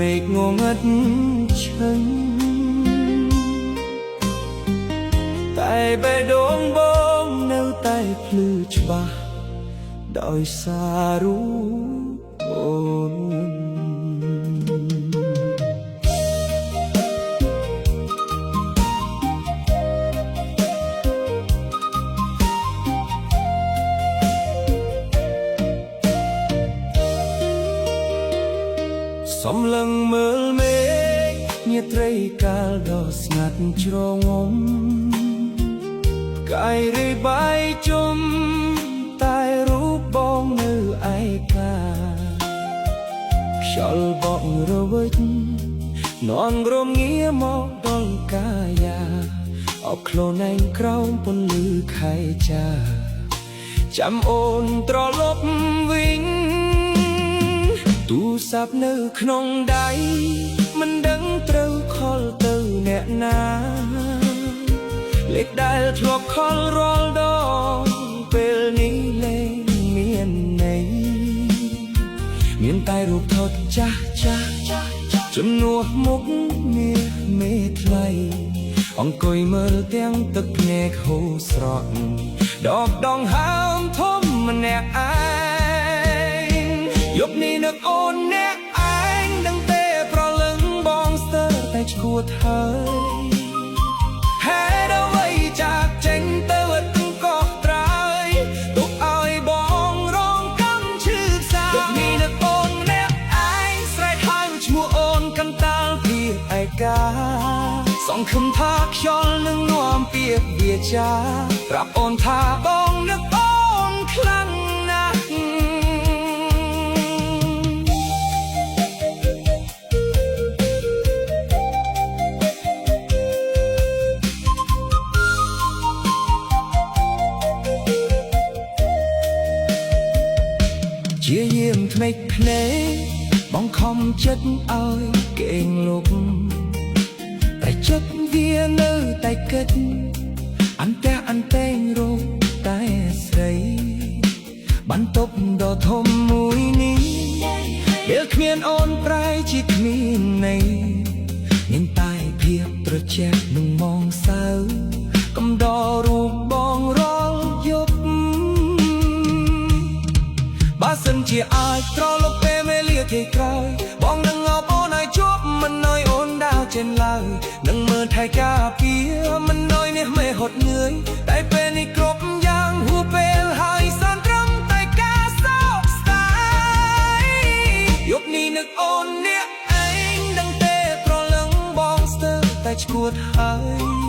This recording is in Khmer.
មេឃងងឹតឈឹងតែបេះដូងបងនៅតែភ្លឺច្បាស់ដោយសាររូបអូនសំឡឹងមើលមេឃញាត្រីកាលដ៏ស្ងាត់ជ្រងំកាយរីបាយជុំតែរូបបងនៅឯកាខ្យល់បក់រវិចនន់រមងាមកដល់កាយាអបខ្លួនឯងក្រោមពន្លឺខែចាចាំអូនត្រឡប់វិញទូរស័ព្ទនៅក្នុងដៃមិនដឹងត្រូវខលទៅអ្នកណាលេខដែលធ្លាប់ខលរាល់ដងពេលនេះលែងមានន័យមានតែរូបថតចាស់ចាស់ជំនួសមុខមាសមេថ្លៃអង្គុយមើលទាំងទឹកភ្នែកហូរស្រក់ដបដងហើមធំម្នាក់ឯងយប់នេះនឹកអូនអ្នកឯងដឹងទេប្រលឹងបងស្ទើរតែឈួតហើយហេតុអ្វីចាកចេញទៅឥតកោះត្រើយទុកឲ្យបងរងកម្មឈឺសាយប់នេះនឹកអូនអ្នកឯងស្រែកហៅឈ្មោះអូនកន្តាលពីឯកាសង្ឃឹមថាខ្យល់នឹងនាំពាក្យវាចាប្រាប់អូនថាបងនឹកអូនខ្លាំងណាស់ជាយាមថ្មេកភ្នែកបងខំចិត្តឲ្យកេងលុកតែចិត្តវានៅតែគិតអន្ទះអន្តែងរោគតែស្រីបន្ទប់ដ៏ធំមួយនេះពេលគ្មានអូនប្រែជាគ្មានន័យមានតែភាពត្រជាក់នឹងមងសៅកំដររូបបងរាល់យប់បើសិនជាអាចត្រឡប់ពេលវេលាទីក្រោយបងនឹងអបអូនឲ្យជួបមិនឲ្យអូនដើរចេញឡើយនឹងមើលថែការពារមិនឲ្យនេះមេហត់នឿយតែពេលនេះគ្រប់យ៉ាងហួសពេលហើយសានត្រឹមតែការសោកស្ដាយយប់នេះនឹកអូនអ្នកឯងដឹងទេប្រលឹងបងស្ទើរតែឈួតហើយ